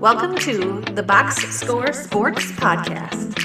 Welcome to the Box Score Sports Podcast.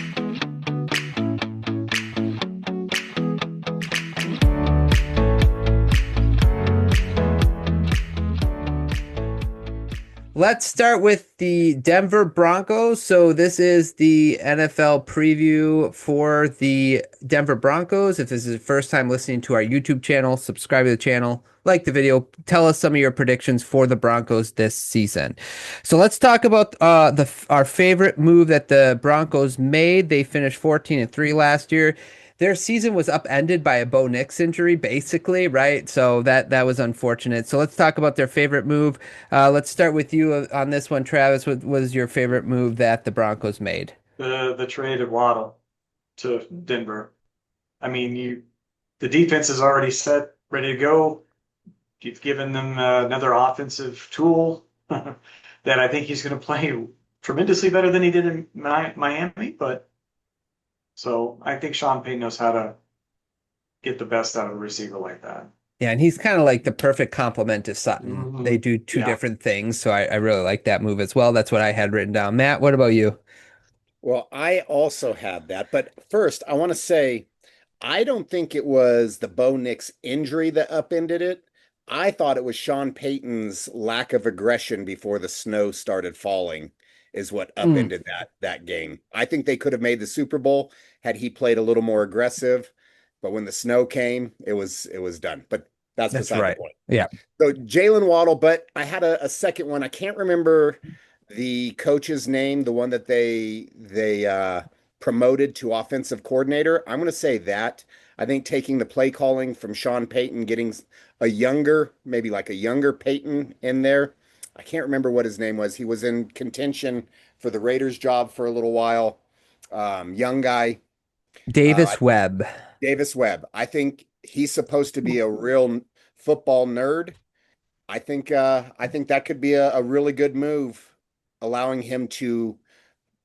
Let's start with the Denver Broncos. So this is the NFL preview for the Denver Broncos. If this is the first time listening to our YouTube channel, subscribe to the channel, like the video, tell us some of your predictions for the Broncos this season. So let's talk about our favorite move that the Broncos made. They finished 14-3 last year. Their season was upended by a Bo Nix injury, basically, right? So that was unfortunate. So let's talk about their favorite move. Let's start with you on this one, Travis. What was your favorite move that the Broncos made? The trade of Waddle to Denver. I mean, the defense is already set, ready to go. You've given them another offensive tool that I think he's going to play tremendously better than he did in Miami. So I think Sean Payton knows how to get the best out of a receiver like that. Yeah, and he's kind of like the perfect complement to Sutton. Mm-hmm. They do two different things, so I really like that move as well. That's what I had written down. Matt, what about you? Well, I also had that. But first, I want to say, I don't think it was the Bo Nix injury that upended it. I thought it was Sean Payton's lack of aggression before the snow started falling is what upended that game. I think they could have made the Super Bowl had he played a little more aggressive. But when the snow came, it was done. But that's beside right. the point. Yeah. So Jalen Waddle, but I had a second one. I can't remember the coach's name, the one that they promoted to offensive coordinator. I'm going to say that. I think taking the play calling from Sean Payton, getting maybe like a younger Payton in there. I can't remember what his name was. He was in contention for the Raiders job for a little while. Young guy. Davis Webb. Davis Webb. I think he's supposed to be a real football nerd. I think that could be a really good move, allowing him to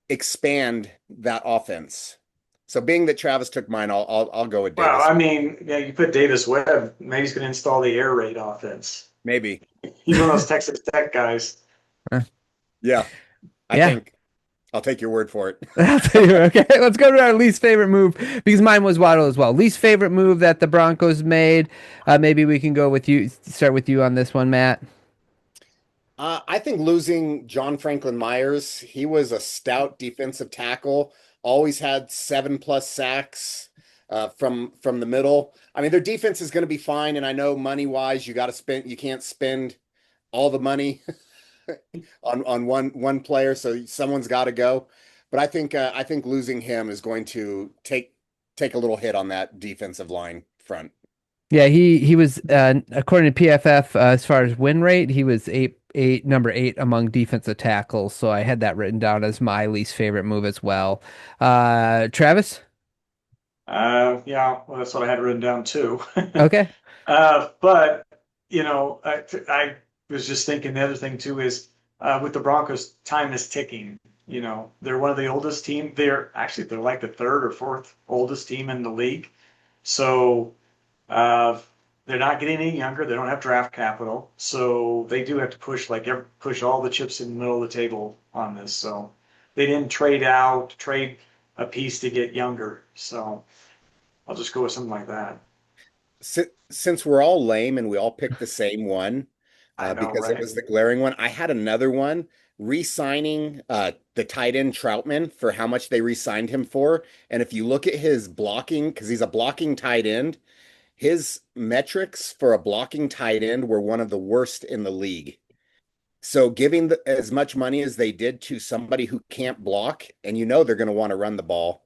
expand that offense. So being that Travis took mine, I'll go with Davis. Well, I mean, yeah, you put Davis Webb, maybe he's going to install the air raid offense. Maybe. He's one of those Texas Tech guys. Yeah. I think I'll take your word for it. Okay, let's go to our least favorite move, because mine was Waddle as well. Least favorite move that the Broncos made. Maybe we can start with you on this one, Matt. I think losing John Franklin Myers. He was a stout defensive tackle, always had 7+ sacks from the middle. I mean, their defense is going to be fine, and I know money-wise, you can't spend all the money on one player, so someone's got to go. But I think losing him is going to take a little hit on that defensive line front. Yeah, he was according to PFF as far as win rate, he was number 8 among defensive tackles. So I had that written down as my least favorite move as well. Travis? Yeah, well, that's what I had written down too. Okay. But I was just thinking the other thing too is with the Broncos, time is ticking. They're one of the oldest team. They're like the third or fourth oldest team in the league. So they're not getting any younger. They don't have draft capital. So they do have to push all the chips in the middle of the table on this. So they didn't trade a piece to get younger. So I'll just go with something like that. Since we're all lame and we all picked the same one, because it was the glaring one, I had another one, re-signing the tight end Troutman for how much they re-signed him for. And if you look at his blocking, because he's a blocking tight end, his metrics for a blocking tight end were one of the worst in the league. So giving as much money as they did to somebody who can't block, and they're going to want to run the ball,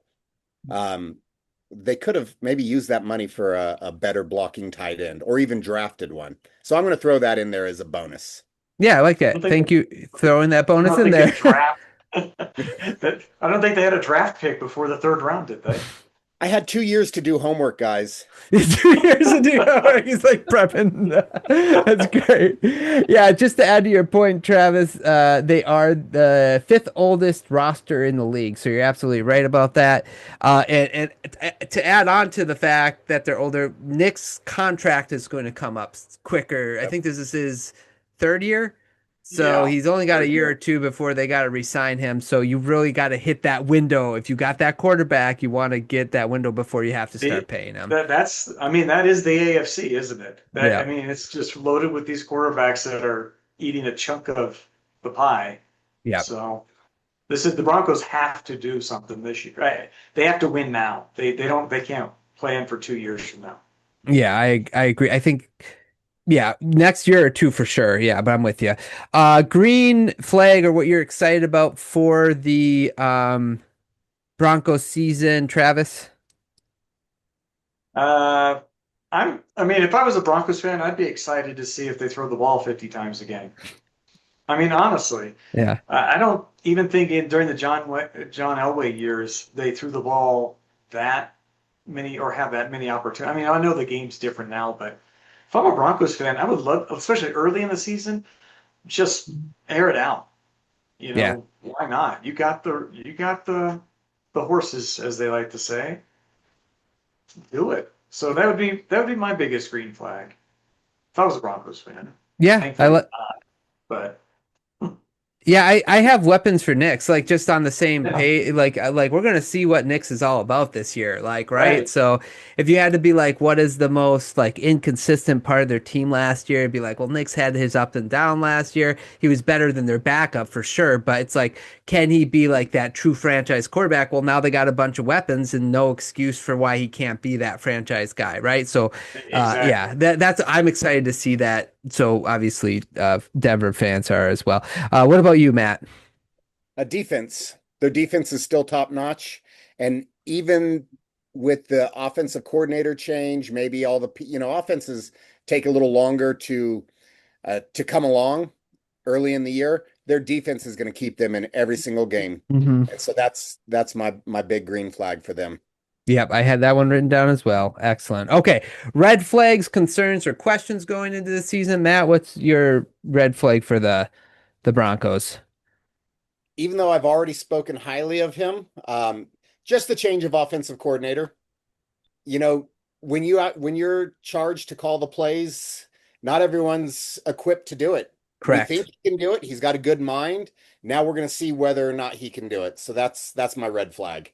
they could have maybe used that money for a better blocking tight end or even drafted one. So I'm going to throw that in there as a bonus. Yeah, I like that. Thank you throwing that bonus in there. I don't think they had a draft pick before the third round, did they? I had 2 years to do homework, guys. 2 years to do homework. He's like prepping. That's great. Yeah, just to add to your point, Travis, they are the 5th oldest roster in the league. So you're absolutely right about that. And to add on to the fact that they're older, Nick's contract is going to come up quicker. I think this is his 3rd year. So Yeah. he's only got a Very year or good. two before they got to re-sign him. So you really got to hit that window. If you got that quarterback, you want to get that window before you have to start paying him. I mean, that is the AFC, isn't it? I Yeah. mean, it's just loaded with these quarterbacks that are eating a chunk of the pie. Yeah. So the Broncos have to do something this year. Right? They have to win now. They can't plan for 2 years from now. Yeah, I agree. I think yeah, next year or two for sure. Yeah, but I'm with you. Green flag or what you're excited about for the Broncos season, Travis? Uh, I mean, if I was a Broncos fan, I'd be excited to see if they throw the ball 50 times again. I mean, honestly, Yeah. I don't even think during the John Elway years they threw the ball that many or have that many opportunities. I mean, I know the game's different now, but if I'm a Broncos fan, I would love, especially early in the season, just air it out. You Yeah. know, why not? You got the horses, as they like to say. Do it. So that would be my biggest green flag if I was a Broncos fan. Yeah, Thankfully, not, but yeah, I have weapons for Knicks, like just on the same yeah, page. Like we're gonna see what Knicks is all about this year, like right. right. So if you had to be like, what is the most like inconsistent part of their team last year? It'd be like, well, Knicks had his up and down last year. He was better than their backup for sure, but it's like, can he be like that true franchise quarterback? Well, now they got a bunch of weapons and no excuse for why he can't be that franchise guy, right? So Exactly. yeah, that's I'm excited to see that. So obviously, Denver fans are as well. What about you, Matt? A defense. Their defense is still top notch, and even with the offensive coordinator change, maybe all the offenses take a little longer to come along early in the year. Their defense is going to keep them in every single game, Hmm. and so that's my big green flag for them. Yep, I had that one written down as well. Excellent. Okay, red flags, concerns, or questions going into the season. Matt, what's your red flag for the Broncos? Even though I've already spoken highly of him, just the change of offensive coordinator. You know, when you're charged to call the plays, not everyone's equipped to do it. We think Correct. he can do it. He's got a good mind. Now we're going to see whether or not he can do it. So that's my red flag.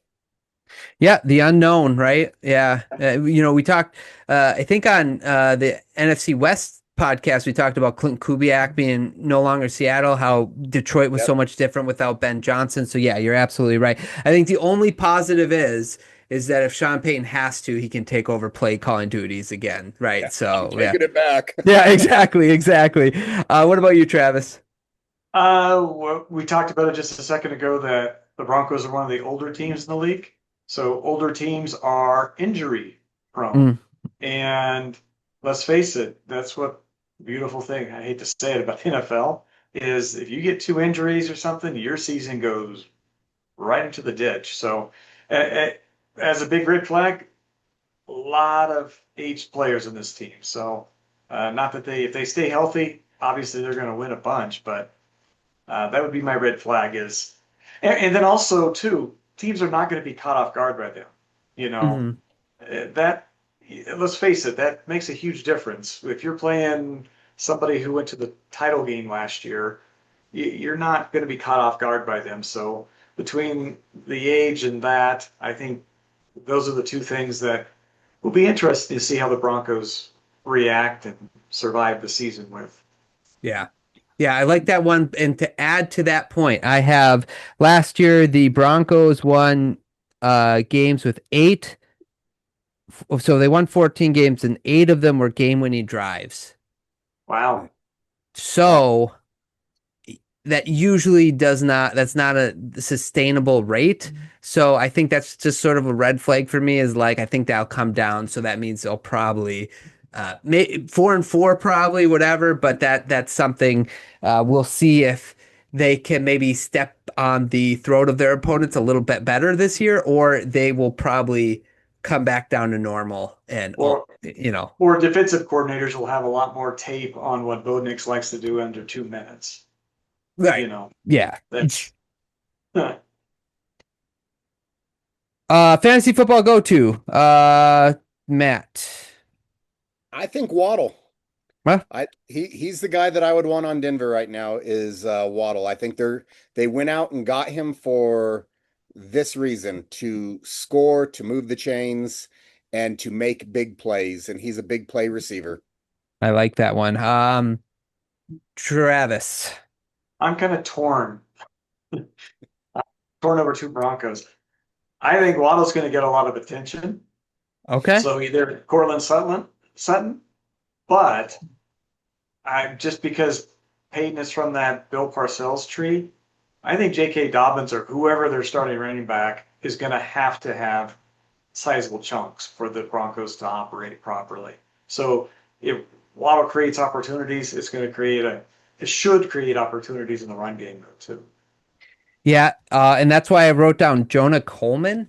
Yeah, the unknown, right? Yeah. We talked, I think on the NFC West podcast, we talked about Clint Kubiak being no longer Seattle, how Detroit was so Yep. much different without Ben Johnson. So yeah, you're absolutely right. I think the only positive is that if Sean Payton has to, he can take over play calling duties again, right? Yeah. I'm So yeah. taking it back. Yeah, exactly, exactly. What about you, Travis? We talked about it just a second ago that the Broncos are one of the older teams in the league. So older teams are injury prone. Mm, And let's face it, that's what beautiful thing, I hate to say it about the NFL, is if you get two injuries or something, your season goes right into the ditch. So as a big red flag, a lot of aged players in this team. So not that if they stay healthy, obviously they're going to win a bunch, but that would be my red flag is, and then also too, teams are not going to be caught off guard by them. You know, mhm. that, let's face it, that makes a huge difference. If you're playing somebody who went to the title game last year, you're not going to be caught off guard by them. So between the age and that, I think those are the two things that will be interesting to see how the Broncos react and survive the season with. Yeah. Yeah, I like that one. And to add to that point, I have last year the Broncos won games with eight. So they won 14 games, and eight of them were game-winning drives. Wow. Yeah. So that usually that's not a sustainable rate. So I think that's just sort of a red flag for me is like, I think that'll come down. So that means they'll probably, 4-4, probably whatever, but that's something, we'll see if they can maybe step on the throat of their opponents a little bit better this year, or they will probably come back down to normal and, Or you know, or defensive coordinators will have a lot more tape on what Bo Nix likes to do under 2 minutes. right. You know, Yeah. that's Fantasy football go to Matt. I think Waddle. Well, He's the guy that I would want on Denver right now is Waddle. I think they went out and got him for this reason, to score, to move the chains, and to make big plays. And he's a big play receiver. I like that one. Travis. I'm kind of torn. Torn over two Broncos. I think Waddle's going to get a lot of attention. Okay. So either Cortland Sutton, but just because Peyton is from that Bill Parcells tree, I think J.K. Dobbins or whoever they're starting running back is going to have sizable chunks for the Broncos to operate properly. So if Waddle creates opportunities, it should create opportunities in the run game though too. Yeah, and that's why I wrote down Jonah Coleman.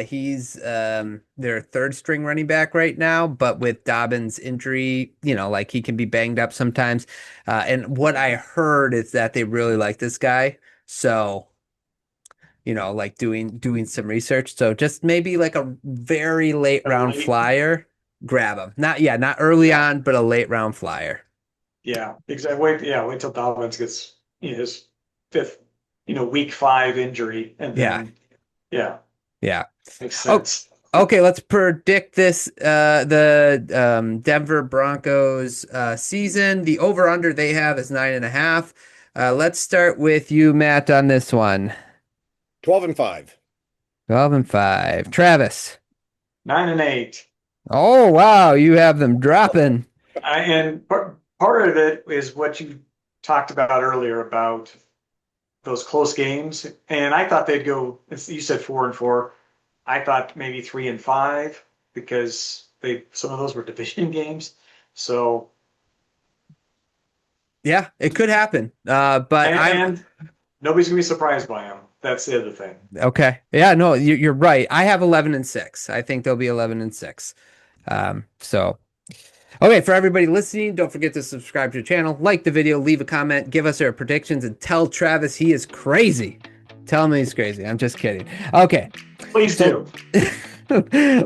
He's their third string running back right now, but with Dobbins' injury, like he can be banged up sometimes. And what I heard is that they really like this guy. So, like doing some research. So just maybe like a very late round flyer, grab him. Not early on, but a late round flyer. Yeah, exactly. Wait till Dobbins gets his fifth, week 5 injury, and then yeah, makes sense. Okay, let's predict this the Denver Broncos season. The over/under they have is 9.5. Let's start with you, Matt, on this one. 12-5. 12-5. Travis. 9-8. Oh wow, you have them dropping. And part of it is what you talked about earlier about those close games, and I thought they'd go. You said 4-4. I thought maybe 3-5 because some of those were division games. So yeah, it could happen. But nobody's gonna be surprised by them. That's the other thing. Okay. Yeah, no, you're right. I have 11-6. I think they'll be 11-6. So. Okay, for everybody listening, don't forget to subscribe to the channel, like the video, leave a comment, give us our predictions, and tell Travis he is crazy. Tell him he's crazy. I'm just kidding. Okay. Please do.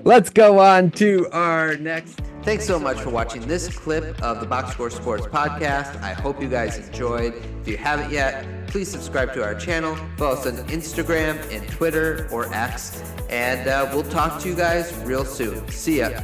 Let's go on to our next. Thanks so much for watching this clip of the Box Score Sports Podcast. I hope you guys enjoyed. If you haven't yet, please subscribe to our channel. Follow us on Instagram and Twitter or X. And we'll talk to you guys real soon. See ya.